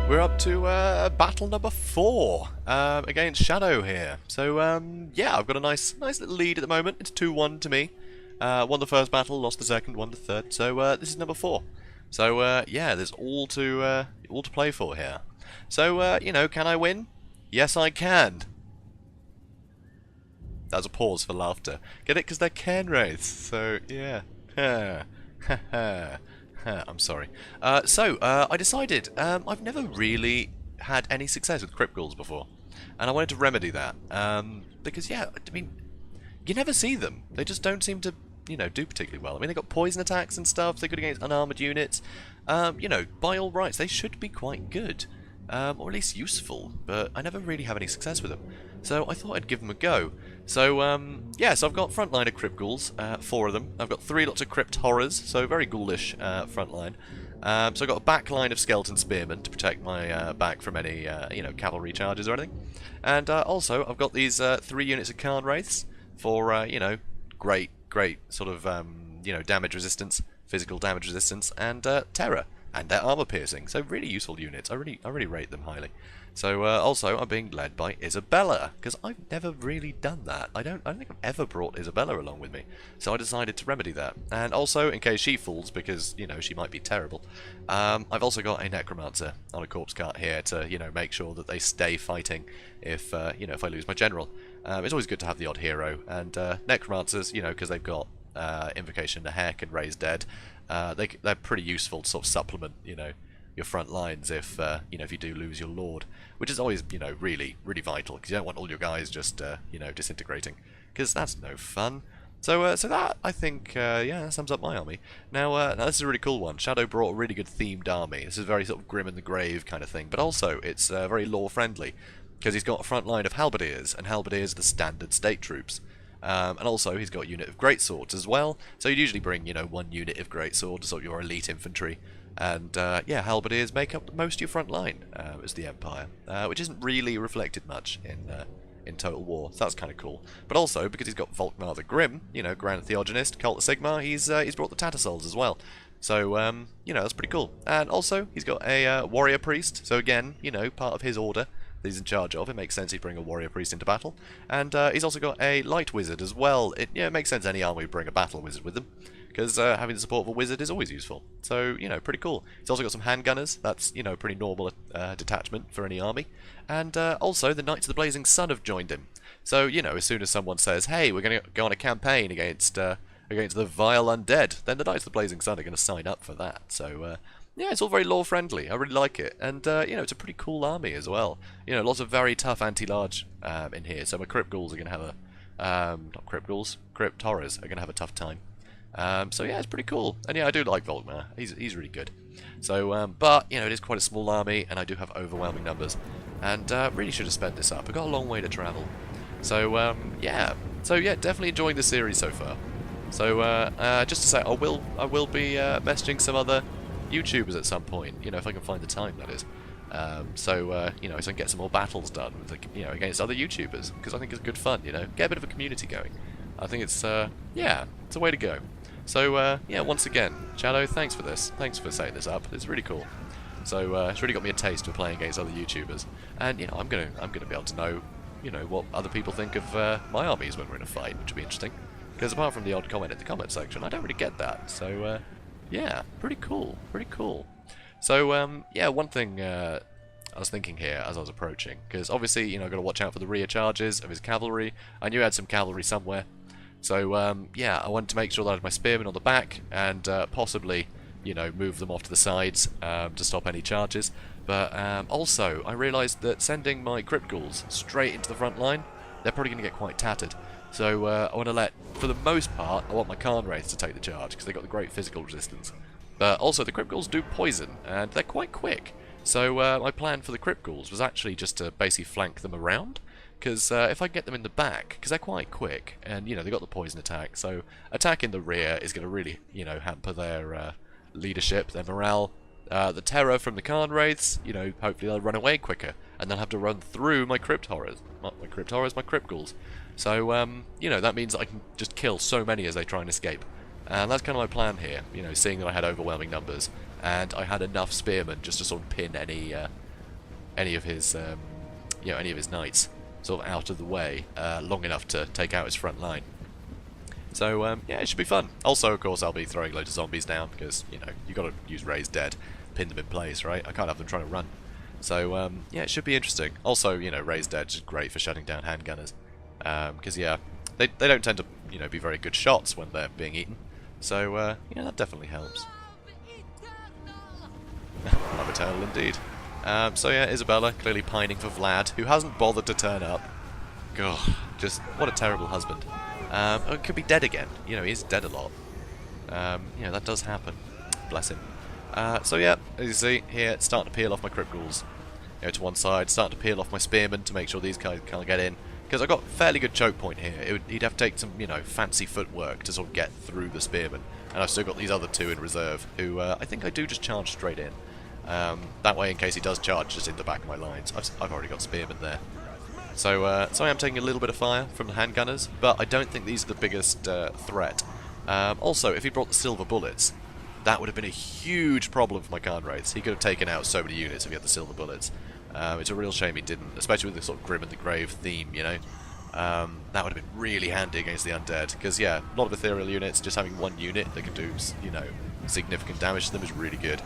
We're up to battle number 4 against Shadow here. So yeah, I've got a nice little lead at the moment. It's 2-1 to me. Won the first battle, lost the second, won the third. So this is number 4. So yeah, there's all to play for here. So you know, can I win? Yes, I can. That was a pause for laughter. Get it? Because they're Cairn Wraiths. So yeah. I'm sorry. I decided I've never really had any success with Crypt Ghouls before, and I wanted to remedy that. Because yeah, I mean, you never see them. They just don't seem to, you know, do particularly well. I mean, they got poison attacks and stuff. They're good against unarmored units. You know, by all rights, they should be quite good, or at least useful. But I never really have any success with them. So I thought I'd give them a go. So yeah, so I've got frontline of Crypt Ghouls, 4 of them. I've got 3 lots of Crypt Horrors, so very ghoulish frontline. So I've got a back line of Skeleton Spearmen to protect my back from any you know, cavalry charges or anything. And also I've got these 3 units of Cairn Wraiths for you know, great sort of you know, damage resistance, physical damage resistance, and terror. And their armor piercing, so really useful units. I really rate them highly. So also I'm being led by Isabella, because I've never really done that. I don't think I've ever brought Isabella along with me. So I decided to remedy that. And also, in case she falls, because you know she might be terrible, I've also got a necromancer on a corpse cart here to, you know, make sure that they stay fighting if you know, if I lose my general. It's always good to have the odd hero, and necromancers, you know, because they've got invocation to heck and raise dead. They're pretty useful to sort of supplement, you know, your front lines if you know, if you do lose your lord, which is always, you know, really vital, because you don't want all your guys just you know, disintegrating, because that's no fun. So so that, I think yeah, that sums up my army. Now now this is a really cool one. Shadow brought a really good themed army. This is very sort of grim in the grave kind of thing, but also it's very lore friendly, because he's got a front line of halberdiers, and halberdiers are the standard state troops. And also he's got a unit of greatswords as well, so you'd usually bring, you know, 1 unit of greatswords, sort of your elite infantry, and yeah, halberdiers make up most of your front line as the Empire, which isn't really reflected much in Total War, so that's kind of cool. But also, because he's got Volkmar the Grim, you know, Grand Theogonist, Cult of Sigmar, he's brought the Tattersouls as well. So, you know, that's pretty cool. And also, he's got a warrior priest, so again, you know, part of his order that he's in charge of. It makes sense he'd bring a warrior priest into battle. And he's also got a light wizard as well. It makes sense any army would bring a battle wizard with them, because having the support of a wizard is always useful. So, you know, pretty cool. He's also got some handgunners. That's, you know, pretty normal detachment for any army. And also, the Knights of the Blazing Sun have joined him. So, you know, as soon as someone says, hey, we're going to go on a campaign against the vile undead, then the Knights of the Blazing Sun are going to sign up for that. So, yeah, it's all very lore friendly. I really like it, and you know, it's a pretty cool army as well. You know, lots of very tough anti-large in here. So my Crypt Ghouls are going to have a not Crypt Ghouls, Crypt Horrors are going to have a tough time. So yeah, it's pretty cool, and yeah, I do like Volkmar. He's really good. So, but you know, it is quite a small army, and I do have overwhelming numbers, and really should have spent this up. I've got a long way to travel. So yeah, definitely enjoying the series so far. So just to say, I will be messaging some other YouTubers at some point, you know, if I can find the time, that is. So you know, so I can get some more battles done with, you know, against other YouTubers, because I think it's good fun, you know, get a bit of a community going. I think it's yeah, it's a way to go. So yeah, once again, Shadow, thanks for this. Thanks for setting this up. It's really cool. So it's really got me a taste of playing against other YouTubers, and you know, I'm gonna be able to know, you know, what other people think of my armies when we're in a fight, which would be interesting. Because apart from the odd comment in the comment section, I don't really get that. So yeah, pretty cool, pretty cool. So yeah, one thing I was thinking here as I was approaching, because obviously, you know, I've got to watch out for the rear charges of his cavalry. I knew I had some cavalry somewhere, so yeah, I wanted to make sure that I had my spearmen on the back, and possibly, you know, move them off to the sides to stop any charges. But also, I realised that sending my Crypt Ghouls straight into the front line, they're probably going to get quite tattered. So I want to let, for the most part, I want my Cairn Wraiths to take the charge, because they've got the great physical resistance. But also the Crypt Ghouls do poison, and they're quite quick. So my plan for the Crypt Ghouls was actually just to basically flank them around, because if I get them in the back, because they're quite quick, and you know, they've got the poison attack, so attack in the rear is going to really, you know, hamper their leadership, their morale. The terror from the Cairn Wraiths, you know, hopefully they'll run away quicker, and they'll have to run through my Crypt Horrors. Not my Crypt Horrors, my Crypt Ghouls. So, you know, that means that I can just kill so many as they try and escape. And that's kind of my plan here, you know, seeing that I had overwhelming numbers, and I had enough spearmen just to sort of pin any any of his any of his knights sort of out of the way long enough to take out his front line. So yeah, it should be fun. Also, of course, I'll be throwing loads of zombies down because you got to use Raise Dead, pin them in place, right? I can't have them trying to run. So yeah, it should be interesting. Also, Raise Dead is great for shutting down handgunners because yeah, they don't tend to be very good shots when they're being eaten. So yeah, that definitely helps. Love eternal indeed. So yeah, Isabella clearly pining for Vlad, who hasn't bothered to turn up. God, just what a terrible husband. Could be dead again. He's dead a lot. That does happen. Bless him. So yeah, as you see here, it's starting to peel off my crypt ghouls. To one side, starting to peel off my spearmen to make sure these guys can't get in. Because I've got fairly good choke point here. He'd have to take some, fancy footwork to sort of get through the spearmen. And I've still got these other two in reserve, who I think I do just charge straight in. That way, in case he does charge just in the back of my lines, I've already got spearmen there. So I am taking a little bit of fire from the handgunners, but I don't think these are the biggest threat. Also, if he brought the silver bullets, that would have been a huge problem for my Khan Wraiths. He could have taken out so many units if he had the silver bullets. It's a real shame he didn't, especially with the sort of Grim and the Grave theme, that would have been really handy against the undead, because yeah, a lot of ethereal units, just having one unit that can do, significant damage to them is really good.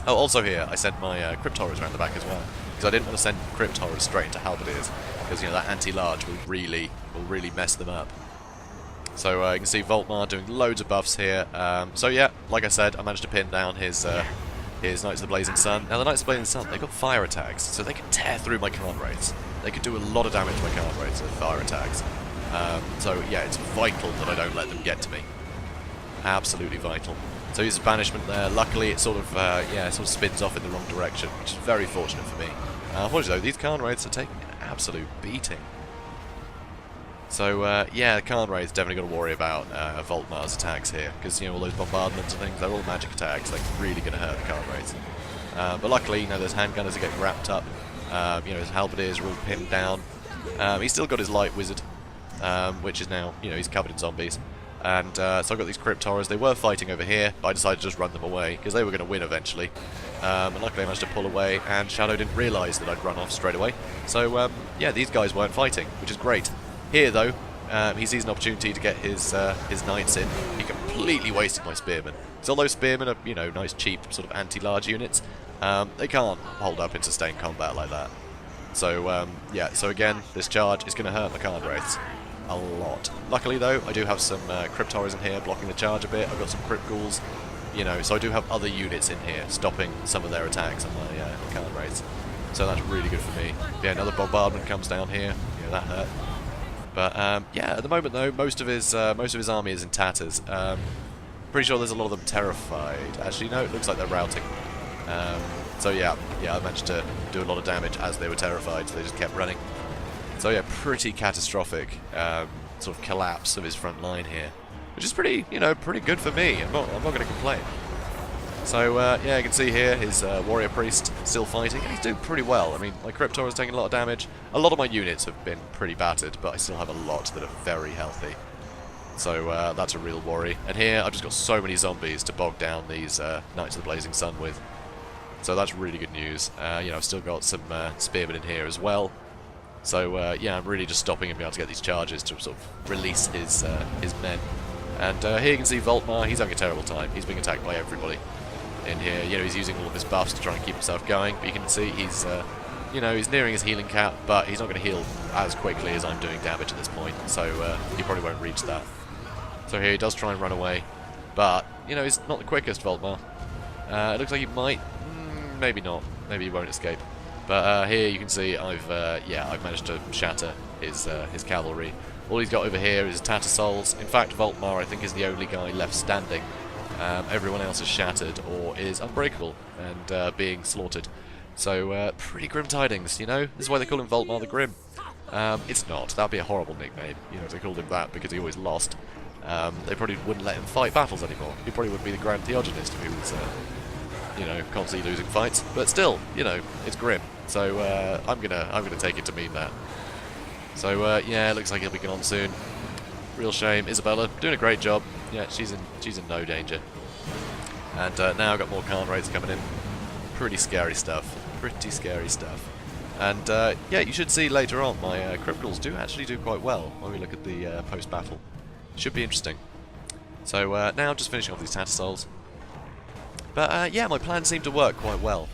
Oh, also here, I sent my Crypt Horrors around the back as well, because I didn't want to send Crypt Horrors straight into Halberdiers, because that anti-large will really mess them up. So you can see Voltmar doing loads of buffs here. So yeah, like I said, I managed to pin down his Knights of the Blazing Sun. Now the Knights of the Blazing Sun, they've got fire attacks, so they can tear through my Khan Wraiths. They could do a lot of damage to my Khan Wraiths with fire attacks. So yeah, it's vital that I don't let them get to me. Absolutely vital. So he uses banishment there. Luckily, it sort of spins off in the wrong direction, which is very fortunate for me. Unfortunately, though, these Khan Wraiths are taking an absolute beating. So yeah, the Khan Wraiths definitely got to worry about Voltmar's attacks here, because all those bombardments and things, they're all magic attacks. They're really going to hurt the Khan Wraiths. But luckily, those handgunners are getting wrapped up. His halberdiers are all pinned down. He's still got his light wizard, which is now, he's covered in zombies. And so I've got these Crypt Horrors. They were fighting over here, but I decided to just run them away, because they were going to win eventually. And luckily I managed to pull away, and Shadow didn't realise that I'd run off straight away. So yeah, these guys weren't fighting, which is great. Here though, he sees an opportunity to get his knights in. He completely wasted my spearmen. So although spearmen are, nice cheap sort of anti-large units, they can't hold up in sustained combat like that. So yeah, so again, this charge is going to hurt my Khan Wraiths a lot. Luckily though, I do have some Crypt Horrors in here blocking the charge a bit. I've got some Crypt Ghouls, so I do have other units in here stopping some of their attacks on my Khan Wraiths. So that's really good for me. Yeah, another bombardment comes down here. That hurt. But yeah, at the moment though, most of his army is in tatters. Pretty sure there's a lot of them terrified. Actually, no, it looks like they're routing. So yeah, I managed to do a lot of damage as they were terrified, so they just kept running. So yeah, pretty catastrophic sort of collapse of his front line here, which is pretty good for me. I'm not going to complain. So yeah, you can see here his warrior priest still fighting, and he's doing pretty well. I mean, my Crypt Horror is taking a lot of damage. A lot of my units have been pretty battered, but I still have a lot that are very healthy. So that's a real worry. And here I've just got so many zombies to bog down these Knights of the Blazing Sun with. So that's really good news. I've still got some spearmen in here as well. So yeah, I'm really just stopping him being able to get these charges to sort of release his men. And here you can see Voltmar. He's having a terrible time. He's being attacked by everybody in here. He's using all of his buffs to try and keep himself going. But you can see he's he's nearing his healing cap, but he's not going to heal as quickly as I'm doing damage at this point. So he probably won't reach that. So here he does try and run away, but he's not the quickest, Voltmar. It looks like he might, maybe not. Maybe he won't escape. But here you can see I've managed to shatter his cavalry. All he's got over here is Tattersouls. In fact, Voltmar, I think, is the only guy left standing. Everyone else is shattered or is unbreakable and being slaughtered. So pretty grim tidings, This is why they call him Voltmar the Grim. It's not. That'd be a horrible nickname, if they called him that because he always lost. They probably wouldn't let him fight battles anymore. He probably would be the Grand Theogenist if he was, constantly losing fights. But still, it's grim. So I'm gonna take it to mean that. So yeah, it looks like he'll be gone soon. Real shame. Isabella doing a great job. Yeah, she's in no danger. And now I've got more Khan Wraiths coming in. pretty scary stuff. Pretty scary stuff. And yeah, you should see later on my criminals do actually do quite well when we look at the post-battle. Should be interesting. So now just finishing off these Tattersalls. But yeah, my plan seemed to work quite well.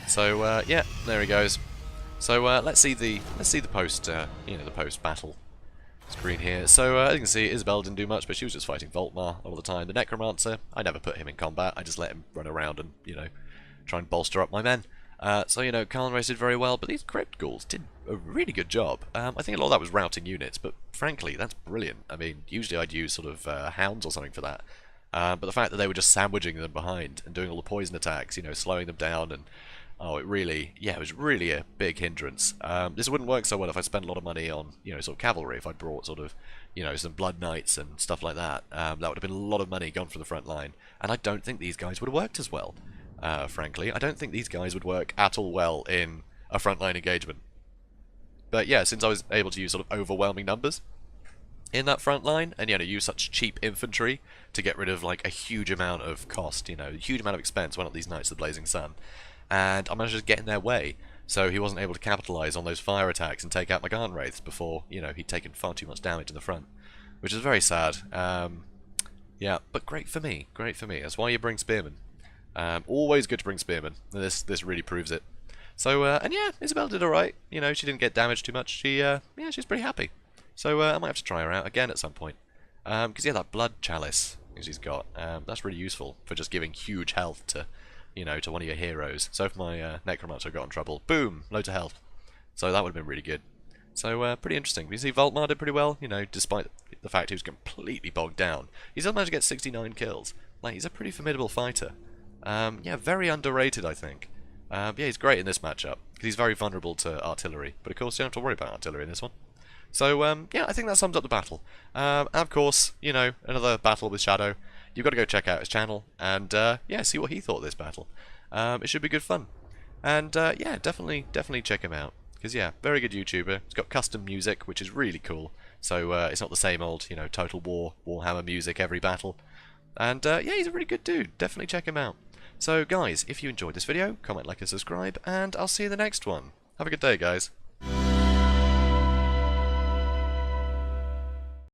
So yeah, there he goes. So let's see the post you know, the post-battle screen here. So as you can see, Isabel didn't do much, but she was just fighting Voltmar all the time. The Necromancer, I never put him in combat. I just let him run around and, you know, try and bolster up my men. So, you know, Khan Race did very well, but these Crypt Ghouls did a really good job. I think a lot of that was routing units, but frankly, that's brilliant. I mean, usually I'd use sort of hounds or something for that. But the fact that they were just sandwiching them behind and doing all the poison attacks, you know, slowing them down, and oh, it really, yeah, it was really a big hindrance. This wouldn't work so well if I spent a lot of money on, you know, sort of cavalry. If I brought sort of, you know, some Blood Knights and stuff like that, that would have been a lot of money gone from the front line. And I don't think these guys would have worked as well. Frankly, I don't think these guys would work at all well in a frontline engagement. But yeah, since I was able to use sort of overwhelming numbers in that front line, and, you know, use such cheap infantry to get rid of, like, a huge amount of cost, you know, a huge amount of expense, went up these Knights of the Blazing Sun. And I managed to get in their way, so he wasn't able to capitalise on those fire attacks and take out my Garn Wraiths before, you know, he'd taken far too much damage in the front, which is very sad. Yeah, but great for me, great for me. That's why you bring Spearmen. Always good to bring Spearmen. This really proves it. So, and yeah, Isabel did alright. You know, she didn't get damaged too much. She, yeah, she's pretty happy. So, I might have to try her out again at some point. Because, yeah, that Blood Chalice she's got, that's really useful for just giving huge health to, you know, to one of your heroes. So if my Necromancer got in trouble, boom, loads of health. So that would have been really good. So pretty interesting. You see Voltmar did pretty well, you know, despite the fact he was completely bogged down. He still managed to get 69 kills. Like, he's a pretty formidable fighter. Yeah, very underrated, I think. Yeah, he's great in this matchup, because he's very vulnerable to artillery. But of course, you don't have to worry about artillery in this one. So, yeah, I think that sums up the battle. And of course, you know, another battle with Shadow. You've got to go check out his channel and, yeah, see what he thought of this battle. It should be good fun. And, yeah, definitely check him out. Because, yeah, very good YouTuber. He's got custom music, which is really cool. So, it's not the same old, you know, Total War, Warhammer music every battle. And, yeah, he's a really good dude. Definitely check him out. So, guys, if you enjoyed this video, comment, like, and subscribe, and I'll see you in the next one. Have a good day, guys.